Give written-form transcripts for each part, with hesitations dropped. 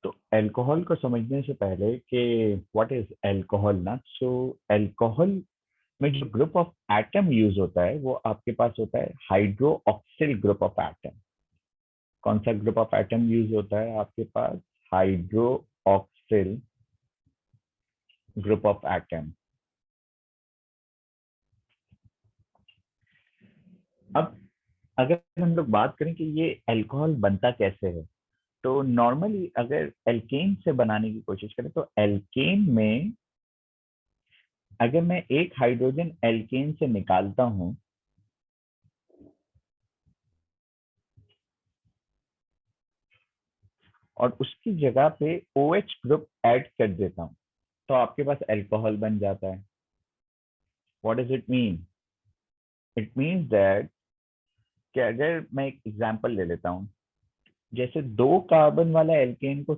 तो अल्कोहल को समझने से पहले कि व्हाट इज अल्कोहल ना, सो अल्कोहल में जो ग्रुप ऑफ एटम यूज होता है वो आपके पास होता है हाइड्रोक्सिल ग्रुप ऑफ एटम। कौन सा ग्रुप ऑफ एटम यूज होता है आपके पास? Hydroxyl group of atom. अब अगर हम लोग बात करें कि ये अल्कोहल बनता कैसे है, तो नॉर्मली अगर एल्केन से बनाने की कोशिश करें तो एल्केन में अगर मैं एक हाइड्रोजन एल्केन से निकालता हूं और उसकी जगह पे OH ग्रुप ऐड कर देता हूं तो आपके पास अल्कोहल बन जाता है। What does it mean? It means that कि अगर मैं एक एग्जांपल ले लेता हूं, जैसे दो कार्बन वाला एल्केन को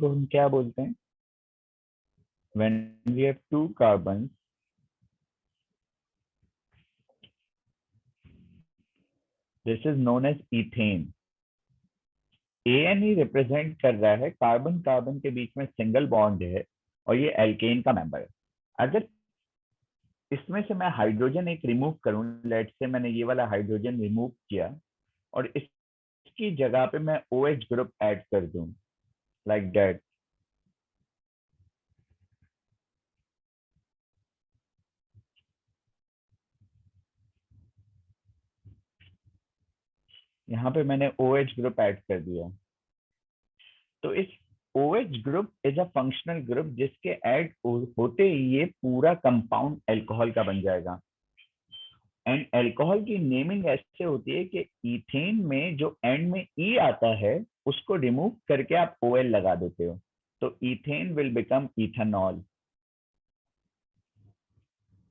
हम क्या बोलते हैं? When we have two carbon, this is known as ethane. एन ही रिप्रेजेंट कर रहा है कार्बन कार्बन के बीच में सिंगल बॉन्ड है और ये एल्केन का मेंबर है। अगर इसमें से मैं हाइड्रोजन एक रिमूव करूं, लेट से मैंने ये वाला हाइड्रोजन रिमूव किया और इसकी जगह पे मैं OH ग्रुप ऐड कर दूं, लाइक दैट, यहाँ पे मैंने OH ग्रुप ऐड कर दिया, तो इस OH group is a functional group जिसके ऐड होते ही ये पूरा कंपाउंड अल्कोहल का बन जाएगा। एंड अल्कोहल की नेमिंग ऐसे होती है कि इथेन में जो एंड में ई आता है उसको रिमूव करके आप OL लगा देते हो, तो ethane will become ethanol.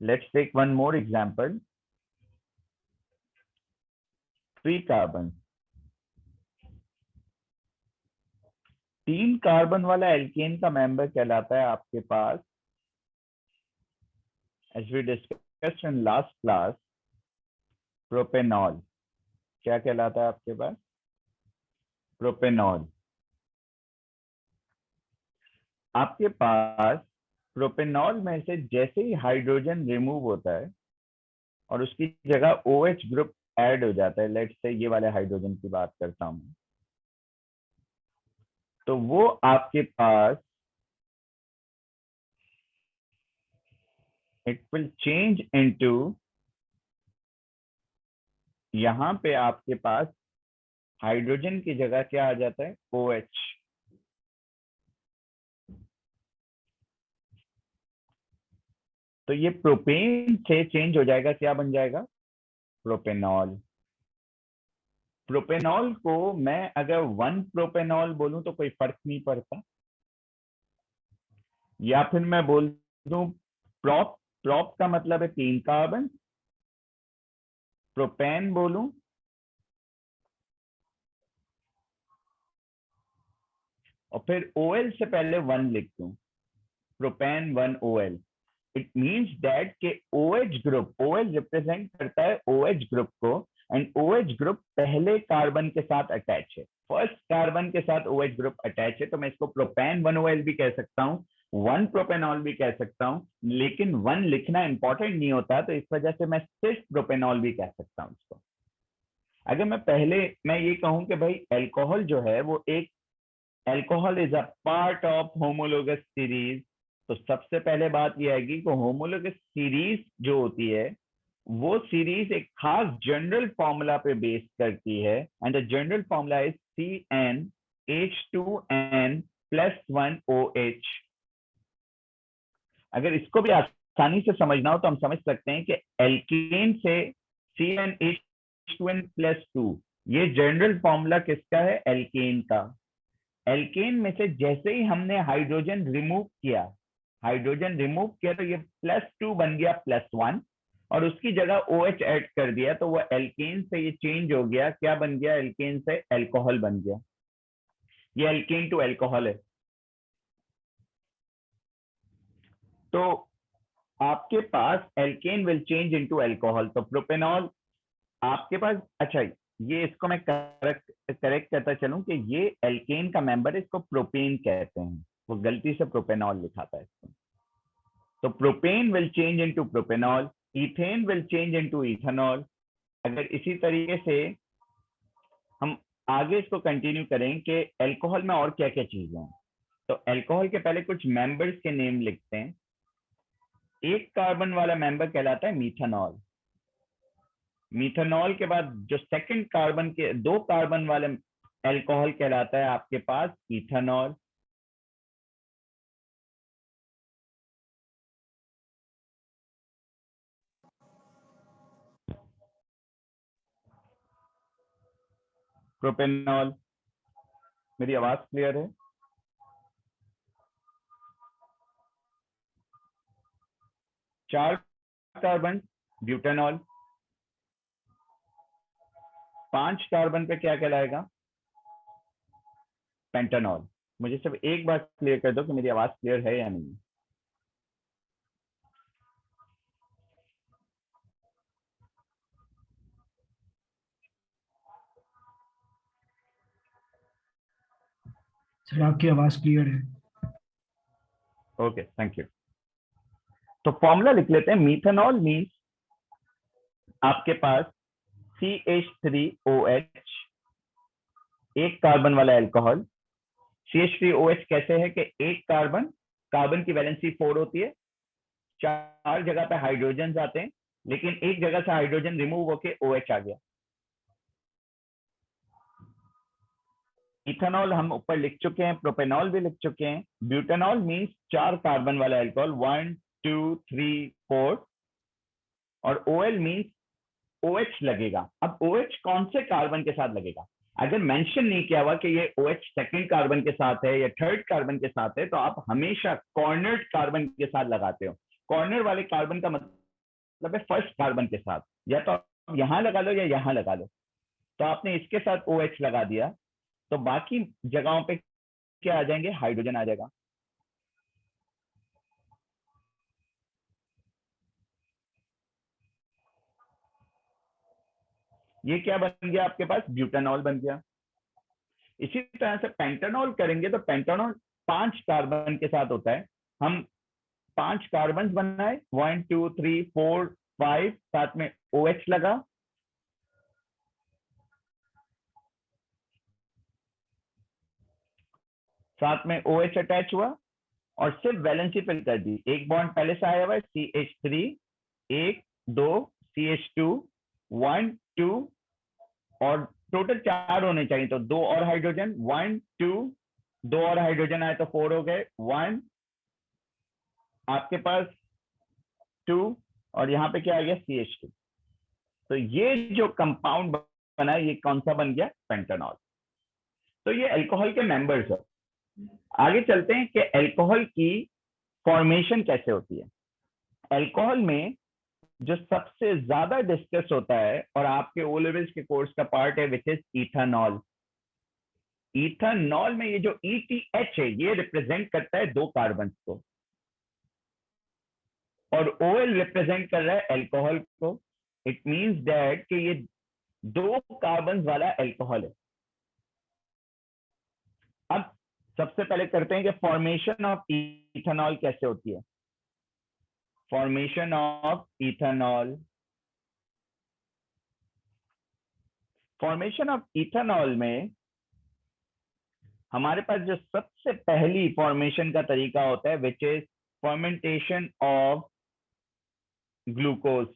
Let's take one more example. 3 carbon, 3 carbon वाला एल्केन का मेंबर कहलाता है आपके पास, as we discussed in last class, propanol. क्या कहलाता है आपके पास? प्रोपेनॉल। आपके पास प्रोपेनॉल में से जैसे ही हाइड्रोजन रिमूव होता है और उसकी जगह OH ग्रुप ऐड हो जाता है, लेट्स से ये वाले हाइड्रोजन की बात करता हूं, तो वो आपके पास इट विल चेंज इनटू, यहां पे आपके पास हाइड्रोजन की जगह क्या आ जाता है? OH। तो ये प्रोपेन से चेंज हो जाएगा, क्या बन जाएगा? प्रोपेनॉल। प्रोपेनॉल को मैं अगर 1 प्रोपेनॉल बोलूं तो कोई फर्क नहीं पड़ता, या फिर मैं बोल दूं प्रोप। प्रोप का मतलब है 3 कार्बन। प्रोपेन बोलूं और फिर OL से पहले 1 लिख दूं, propane 1 OL। It means that के OH ग्रुप, OL रिप्रेजेंट करता है OH ग्रुप को, एंड OH ग्रुप पहले कार्बन के साथ अटैच है, फर्स्ट कार्बन के साथ OH ग्रुप अटैच है, तो मैं इसको प्रोपेन 1 OL भी कह सकता हूँ, 1 प्रोपेनॉल भी कह सकता हूँ, लेकिन 1 लिखना इंपॉर्टेंट नहीं होता, तो इस वजह से मैं सिर्फ प्रोपेनॉल भी कह सकता हूँ इसको। अगर मैं ये कहूं कि भाई अल्कोहल जो है वो एक, alcohol is a part of homologous series, तो सबसे पहले बात यह आएगी कि होमोलोगस सीरीज जो होती है वो सीरीज एक खास जनरल फॉर्मूला पे बेस करती है, and the general formula is CnH2n+1OH। अगर इसको भी आसानी से समझना हो तो हम समझ सकते हैं कि एल्केन से CnH2n+2, ये जनरल फॉर्मूला किसका है? एल्केन का। एल्केन में से जैसे ही हमने हाइड्रोजन रिमूव किया तो ये +2 बन गया +1, और उसकी जगह OH ऐड कर दिया, तो वो एल्केन से ये चेंज हो गया, क्या बन गया? एल्केन से अल्कोहल बन गया। ये एल्केन टू अल्कोहल है। तो आपके पास alkane will change into alcohol, तो प्रोपेनॉल आपके पास, अच्छा ये इसको मैं करेक्ट करता चलूं कि ये एल्केन का मेंबर है, इसको प्रोपेन कहते हैं, वो गलती से प्रोपेनॉल लिखा था इसको। तो propane will change into propanol, ethane will change into ethanol. अगर इसी तरीके से हम आगे इसको कंटिन्यू करें कि अल्कोहल में और क्या क्या चीजें हैं, तो अल्कोहल के पहले कुछ मेंबर्स के नेम लिखते हैं। एक कार्बन वाला मेंबर कहलाता है मीथेनॉल। मीथेनॉल के बाद जो सेकंड कार्बन के 2 कार्बन वाले अल्कोहल कहलाता है आपके पास इथेनॉल। प्रोपेनॉल। मेरी आवाज क्लियर है? 4 कार्बन ब्यूटेनॉल। 5 कार्बन पे क्या कहलाएगा? पेंटानॉल। मुझे सिर्फ एक बात क्लियर कर दो कि मेरी आवाज क्लियर है या नहीं। सर आपकी आवाज क्लियर है। Okay, thank you. तो फॉर्मूला लिख लेते हैं। मीथेनॉल मीन्स आपके पास CH3OH, 1 कार्बन वाला अल्कोहल। CH3OH कैसे है कि 1 कार्बन, कार्बन की वैलेंसी 4 होती है, 4 जगह पे हाइड्रोजन आते हैं, लेकिन एक जगह से हाइड्रोजन रिमूव होके OH आ गया। इथेनॉल हम ऊपर लिख चुके हैं, प्रोपेनॉल भी लिख चुके हैं। ब्यूटेनॉल मीन्स 4 कार्बन वाला अल्कोहल, 1 2 3 4, और OL मीन्स OH लगेगा। अब OH कौन से कार्बन के साथ लगेगा? अगर मेंशन नहीं किया हुआ कि ये OH सेकंड कार्बन के साथ है या थर्ड कार्बन के साथ है, तो आप हमेशा कॉर्नर्ड कार्बन के साथ लगाते हो। कॉर्नर वाले कार्बन का मतलब है फर्स्ट कार्बन के साथ, या तो आप यहां लगा लो या यहां लगा लो। तो आपने इसके साथ OH लगा दिया, तो बाकी जगहों पे क्या आ जाएंगे? हाइड्रोजन आ जाएगा। ये क्या बन गया आपके पास? ब्यूटेनॉल बन गया। इसी तरह से पेंटानॉल करेंगे तो पेंटानॉल 5 कार्बन के साथ होता है। हम 5 कार्बन बनाए, 1 2 3 4 5, साथ में OH लगा, साथ में OH अटैच हुआ, और सिर्फ वैलेंसी फिल कर दी। एक बॉन्ड पहले से आया हुआ है CH3, 1 2 CH2, 1 2, और टोटल 4 होने चाहिए, तो 2 और हाइड्रोजन, 1 2, 2 और हाइड्रोजन आए तो 4 हो गए, 1 आपके पास 2, और यहाँ पे क्या आ गया? CH2। तो ये जो कंपाउंड बना, ये कौन सा बन गया? पेंटानॉल। तो ये अल्कोहल के मेंबर्स है। आगे चलते हैं कि अल्कोहल की फॉर्मेशन कैसे होती है। अल्कोहल में जो सबसे ज्यादा डिस्कस होता है और आपके ओ लेवल्स के कोर्स का पार्ट है, विच इज इथेनॉल। इथेनॉल में ये जो ETH है, ये रिप्रेजेंट करता है 2 कार्बन को, और OL रिप्रेजेंट कर रहा है अल्कोहल को। इट मींस दैट कि ये 2 कार्बन वाला अल्कोहल है। अब सबसे पहले करते हैं कि फॉर्मेशन ऑफ इथेनॉल कैसे होती है। Formation of ethanol. Formation of ethanol में हमारे पास जो सबसे पहली फॉर्मेशन का तरीका होता है, which is fermentation of glucose.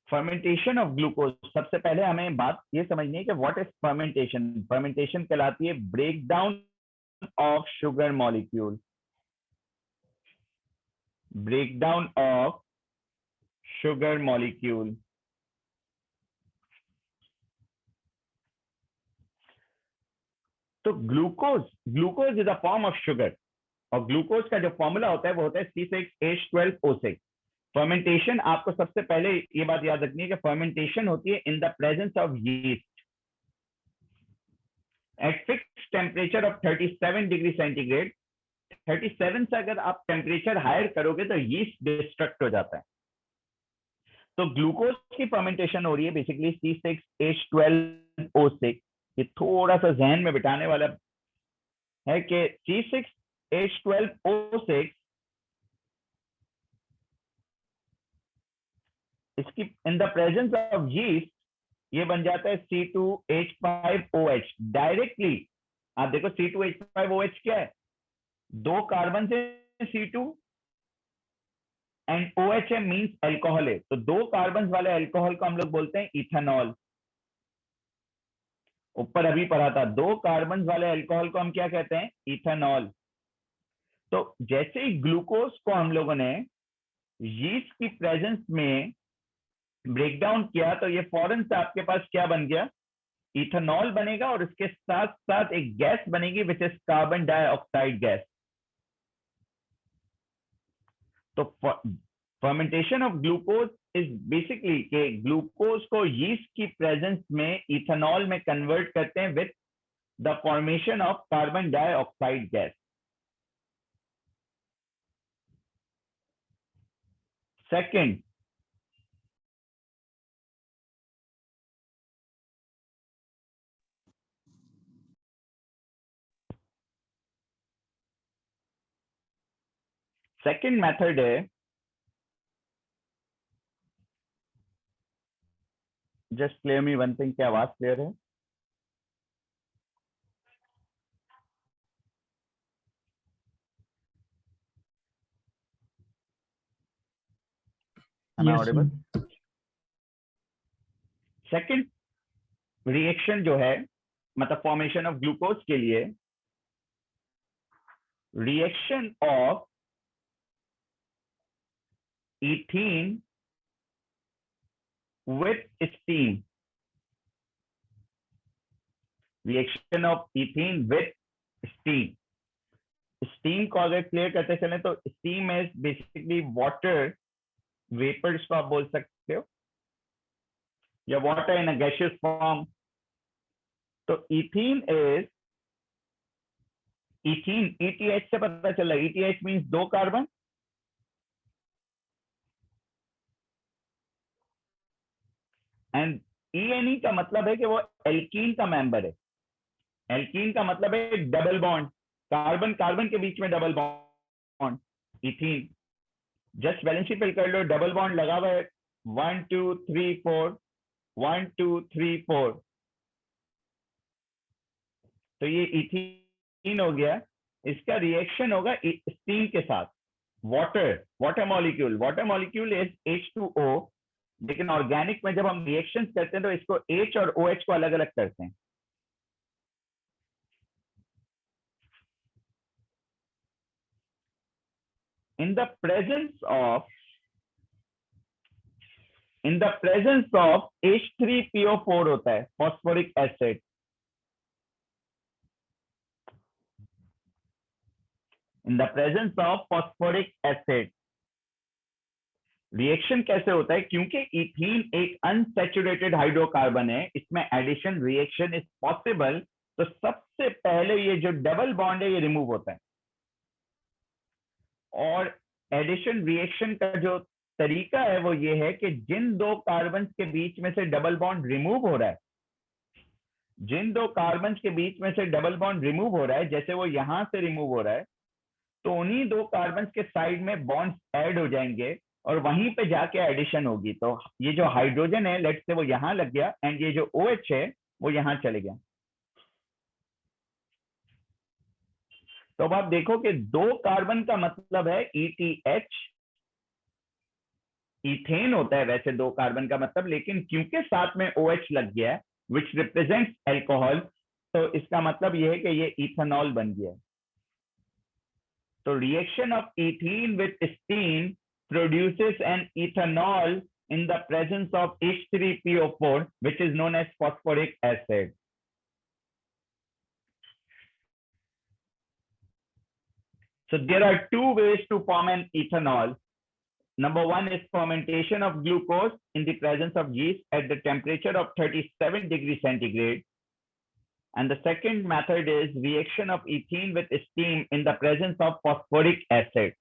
Fermentation of glucose, सबसे पहले हमें बात ये समझनी है कि व्हाट इज फर्मेंटेशन। फर्मेंटेशन कहलाती है break down of sugar molecule. Break down of sugar molecule. तो glucose, glucose is a form of sugar, और ग्लूकोज का जो फॉर्मूला होता है वो होता है C6H12O6। फर्मेंटेशन, आपको सबसे पहले ये बात याद रखनी है कि फर्मेंटेशन होती है in the presence of yeast at fixed temperature of 37 degree centigrade. 37 से अगर आप टेम्परेचर हायर करोगे तो यीस्ट डिस्ट्रक्ट हो जाता है। तो ग्लूकोज की फर्मेंटेशन हो रही है बेसिकली C6H12O6। ये थोड़ा सा जहन में बिठाने वाला है कि C6H12O6 इसकी इन द प्रेजेंस ऑफ यीस्ट ये बन जाता है C2H5OH डायरेक्टली। आप देखो C2H5OH क्या है, 2 कार्बन से C2 and OH means alcohol है, तो 2 कार्बन वाले अल्कोहल को हम लोग बोलते हैं इथेनॉल। ऊपर अभी पढ़ा था 2 कार्बन वाले अल्कोहल को हम क्या कहते हैं, इथेनॉल। तो जैसे ही ग्लूकोज को हम लोगों ने यीस्ट की प्रेजेंस में ब्रेक डाउन किया तो ये फौरन से आपके पास क्या बन गया, इथेनॉल बनेगा और इसके साथ साथ एक गैस बनेगी which is carbon dioxide gas. तो fermentation of glucose is basically के ग्लूकोज को यीस्ट की प्रेजेंस में इथेनॉल में कन्वर्ट करते हैं with the formation of carbon dioxide gas. Second, second method है, just clear me one thing, क्या आवाज क्लियर है? Am I audible? Second reaction जो है मतलब फॉर्मेशन ऑफ ग्लूकोज के लिए, reaction of ethene with steam, reaction of ethene with steam. Steam को अगर क्लियर करते चले तो steam is basically water vapours को आप बोल सकते हो या water in a gaseous form. तो इथीन इज, इथीन ETH से पता चला, ETH means 2 carbon and ENE का मतलब है कि वो एल्कीन का मेंबर है। एल्कीन का मतलब है डबल बॉन्ड, कार्बन कार्बन के बीच में double bond. Ethene just balance sheet पे कर लो, डबल बॉन्ड लगा हुआ है 1 2 3 4 1 2 3 4, तो ये इथीन हो गया। इसका रिएक्शन होगा स्टीम के साथ, water, water molecule is H2O, लेकिन ऑर्गेनिक में जब हम रिएक्शन करते हैं तो इसको H और OH को अलग अलग करते हैं। in the presence of H3PO4 होता है phosphoric acid. In the presence of phosphoric acid reaction कैसे होता है, क्योंकि इथीन एक अनसैचुरेटेड हाइड्रोकार्बन है, इसमें एडिशन रिएक्शन इज पॉसिबल, तो सबसे पहले ये जो डबल बॉन्ड है ये रिमूव होता है। और एडिशन रिएक्शन का जो तरीका है वो ये है कि जिन 2 कार्बन के बीच में से डबल बॉन्ड रिमूव हो रहा है, जिन 2 कार्बन के बीच में से डबल बॉन्ड रिमूव हो रहा है, जैसे वो यहां से रिमूव हो रहा है, तो उन्हीं 2 कार्बन के साइड में बॉन्ड्स ऐड हो जाएंगे और वहीं पे जाके एडिशन होगी। तो ये जो हाइड्रोजन है लेट्स से वो यहां लग गया एंड ये जो OH है वो यहां चले गया। तो अब आप देखो कि 2 कार्बन का मतलब है ETH, इथेन होता है वैसे 2 कार्बन का मतलब, लेकिन क्योंकि साथ में OH लग गया है विच रिप्रेजेंट्स अल्कोहल, तो इसका मतलब यह है कि ये इथेनॉल बन गया। तो reaction of ethene with steam produces an ethanol in the presence of H3PO4 which is known as phosphoric acid. So there are 2 ways to form an ethanol. Number 1 is fermentation of glucose in the presence of yeast at the temperature of 37 degrees centigrade. And the second method is reaction of ethene with steam in the presence of phosphoric acid.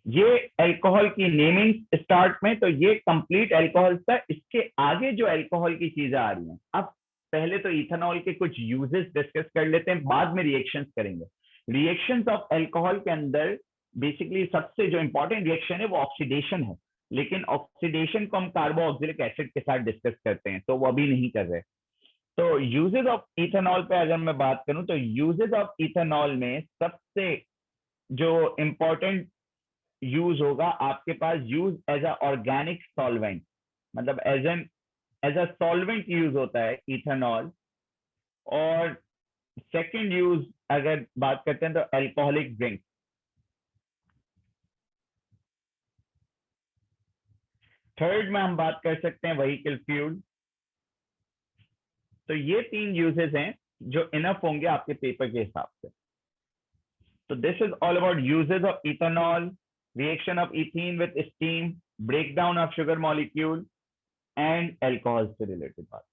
ये alcohol की naming start में, तो ये complete alcohol था। इसके आगे जो alcohol की चीजें आ रही हैं, अब पहले तो इथेनॉल के कुछ यूजेस डिस्कस कर लेते हैं, बाद में रिएक्शंस करेंगे। रिएक्शंस ऑफ अल्कोहल के अंदर बेसिकली सबसे जो इंपॉर्टेंट रिएक्शन है वो ऑक्सीडेशन है, लेकिन ऑक्सीडेशन को हम कार्बोऑक्सिलिक एसिड के साथ डिस्कस करते हैं, तो वो अभी नहीं कर रहे। तो यूजेस ऑफ इथेनॉल पे अगर मैं बात करूं, तो यूजेस ऑफ इथेनॉल में सबसे जो इंपॉर्टेंट यूज होगा आपके पास, use as a organic solvent, मतलब एज अ सॉल्वेंट यूज होता है इथेनॉल। और सेकंड यूज अगर बात करते हैं तो अल्कोहलिक ड्रिंक। थर्ड में हम बात कर सकते हैं व्हीकल फ्यूल। तो ये 3 यूजेस हैं जो इनफ होंगे आपके पेपर के हिसाब से। तो this is all about uses of ethanol, reaction of ethene with steam, breakdown of sugar molecule and alcohol से रिलेटेड बात।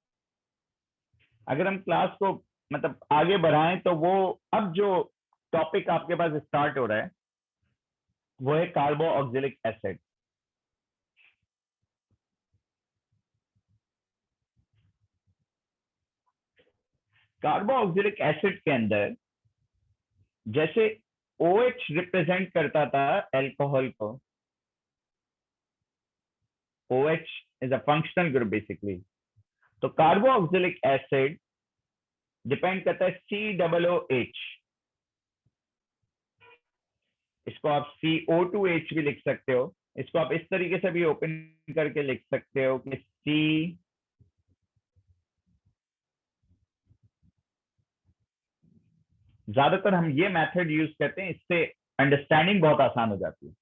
अगर हम क्लास को मतलब आगे बढ़ाएं, तो वो अब जो टॉपिक आपके पास स्टार्ट हो रहा है वो है कार्बोऑक्सिलिक एसिड। कार्बोऑक्सिलिक एसिड के अंदर जैसे OH रिप्रेजेंट करता था अल्कोहल को, OH is a functional group basically, तो कार्बोऑक्सिलिक एसिड डिपेंड करता है COOH। इसको आप CO2H भी लिख सकते हो, इसको आप इस तरीके से भी ओपन करके लिख सकते हो कि C ज्यादातर हम ये मेथड यूज करते हैं, इससे अंडरस्टैंडिंग बहुत आसान हो जाती है।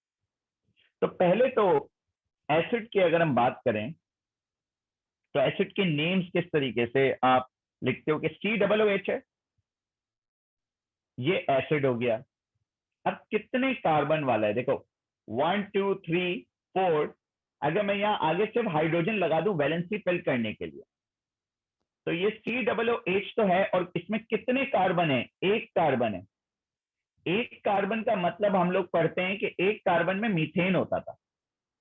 तो पहले तो एसिड की अगर हम बात करें, तो एसिड के नेम्स किस तरीके से आप लिखते हो कि COOH है, ये एसिड हो गया। अब कितने कार्बन वाला है, देखो 1 2 3 4। अगर मैं यहाँ आगे सिर्फ हाइड्रोजन लगा दूं वैलेंसी फिल करने के लिए, तो ये COOH तो है, और इसमें कितने कार्बन है, एक कार्बन है। एक कार्बन का मतलब हम लोग पढ़ते हैं कि एक कार्बन में मीथेन होता था।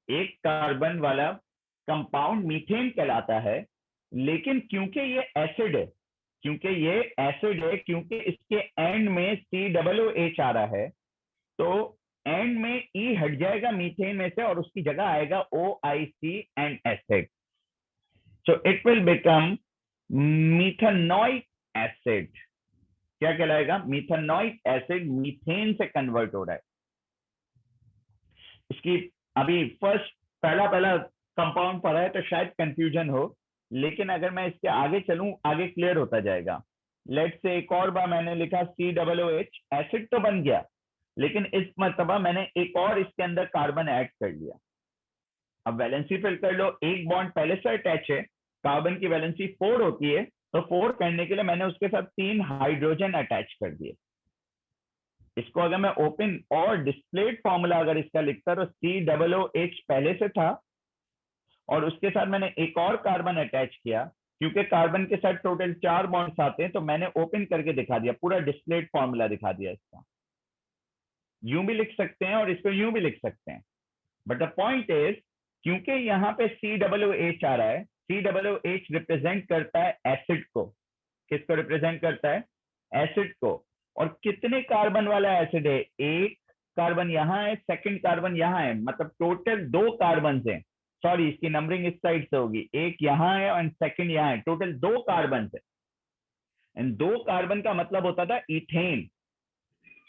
एक कार्बन वाला कंपाउंड मीथेन कहलाता है, लेकिन क्योंकि ये एसिड है, क्योंकि इसके एंड में COOH आ रहा है, तो एंड में ई हट जाएगा मीथेन में से और उसकी जगह आएगा OIC and acid. So it will become methanoic acid. क्या कहलाएगा, मीथेनोइक एसिड, मीथेन से कन्वर्ट हो रहा है। इसकी अभी फर्स्ट पहला कंपाउंड पढ़ा है तो शायद कंफ्यूजन हो, लेकिन अगर मैं इसके आगे चलूं आगे क्लियर होता जाएगा। लेट से एक और बार मैंने लिखा COOH, एसिड तो बन गया, लेकिन इस मर्तबा मैंने एक और इसके अंदर कार्बन ऐड कर लिया। अब वैलेंसी फिल कर लो, एक बॉन्ड पहले से अटैच है, कार्बन की वैलेंसी 4 होती है, तो 4 करने के लिए मैंने उसके साथ 3 हाइड्रोजन अटैच कर दिए। इसको अगर मैं ओपन और डिस्प्लेड फॉर्मूला अगर इसका लिखता, तो COOH पहले से था और उसके साथ मैंने एक और कार्बन अटैच किया। क्योंकि कार्बन के साथ टोटल 4 बॉन्ड्स आते हैं, तो मैंने ओपन करके दिखा दिया, पूरा डिस्प्लेड फॉर्मूला दिखा दिया इसका। यूं भी लिख सकते हैं और इसको यूं भी लिख सकते हैं, बट द पॉइंट इज क्योंकि यहाँ पे COOH आ रहा है, COOH रिप्रेजेंट करता है एसिड को। किसको रिप्रेजेंट करता है, एसिड को। और कितने कार्बन वाला एसिड है, एक कार्बन यहाँ है, सेकंड कार्बन यहाँ है, मतलब टोटल 2 कार्बन है। सॉरी, इसकी नंबरिंग इस साइड से होगी, एक यहाँ है और सेकंड यहाँ है, टोटल 2 कार्बन है। एंड 2 कार्बन का मतलब होता था इथेन,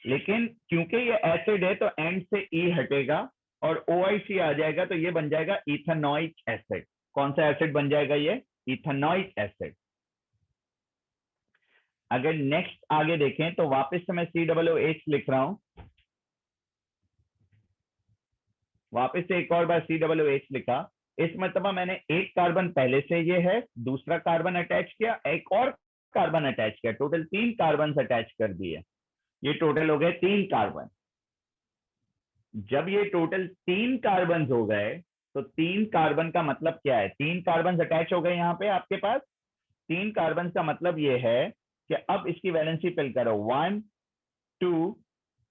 लेकिन क्योंकि ये एसिड है तो एंड से ई हटेगा और OIC आ जाएगा, तो ये बन जाएगा इथेनोइक एसिड। कौन सा एसिड बन जाएगा, ये इथेनोइक एसिड। अगर नेक्स्ट आगे देखें तो वापस से मैं COOH लिख रहा हूं, वापस से एक और बार COOH लिखा। इस मतलब मैंने एक कार्बन पहले से ये है, दूसरा कार्बन अटैच किया, एक और कार्बन अटैच किया, टोटल 3 कार्बन अटैच कर दिए। ये टोटल हो गए 3 कार्बन। जब ये टोटल 3 कार्बन हो गए, तो 3 कार्बन का मतलब क्या है, 3 कार्बन अटैच हो गए यहाँ पे आपके पास, 3 कार्बन का मतलब ये है कि अब इसकी वैलेंसी फिल करो, 1 2,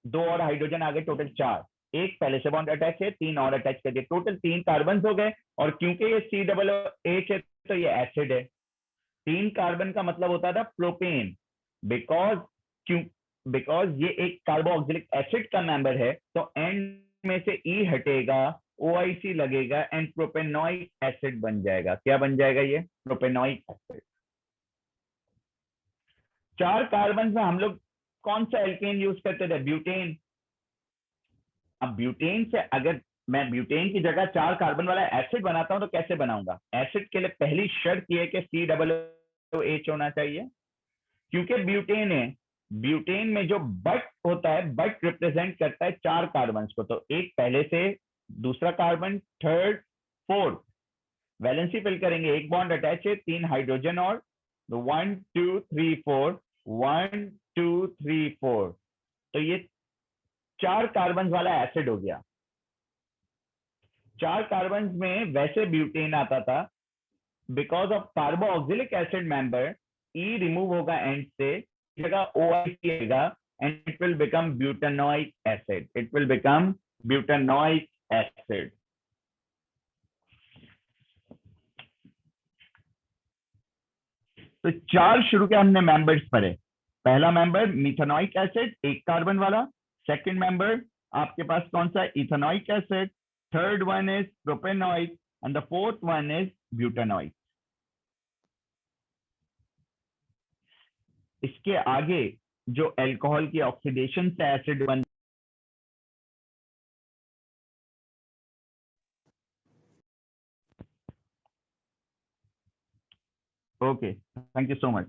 2 और हाइड्रोजन आ गए, टोटल 4, एक पहले से बॉन्ड अटैच है, 3 और अटैच कर दिए, टोटल 3 कार्बन हो गए। और क्योंकि ये COOH है तो ये एसिड है। 3 कार्बन का मतलब होता था प्रोपेन, बिकॉज क्यों, बिकॉज ये एक कार्बोक्सिलिक एसिड का मेंबर है, तो एंड में से ई हटेगा, OIC लगेगा एंड प्रोपेनोइक एसिड बन जाएगा। क्या बन जाएगा? ये प्रोपेनोइक एसिड। 4 कार्बन में हम लोग कौन सा एल्केन यूज करते थे? ब्यूटेन। अब ब्यूटेन से अगर मैं ब्यूटेन की जगह 4 कार्बन वाला एसिड बनाता हूं तो कैसे बनाऊंगा? एसिड के लिए पहली शर्त यह है कि COOH होना चाहिए, क्योंकि ब्यूटेन है। ब्यूटेन में जो बट होता है, बट रिप्रेजेंट करता है 4 कार्बन को, तो एक पहले से, दूसरा carbon, third, fourth, valency fill करेंगे, एक बॉन्ड अटैच है, 3 हाइड्रोजन और 1 2 3 4, 1 2 3 4, तो ये 4 कार्बन वाला एसिड हो गया। 4 कार्बन में वैसे ब्यूटेन आता था, because of carboxylic acid member, E remove होगा एंड से, जगह OIC आएगा and it will become butanoic acid, it will become butanoic acid. तो 4 शुरू के हमने मेंबर्स पढ़े। पहला मेंबर मिथेनोइक एसिड, एक कार्बन वाला। सेकंड मेंबर आपके पास कौन सा? Ethanoic acid. Third one is propanoic and the fourth one is butanoic. इसके आगे जो अल्कोहल की ऑक्सीडेशन से एसिड बन, okay, thank you so much.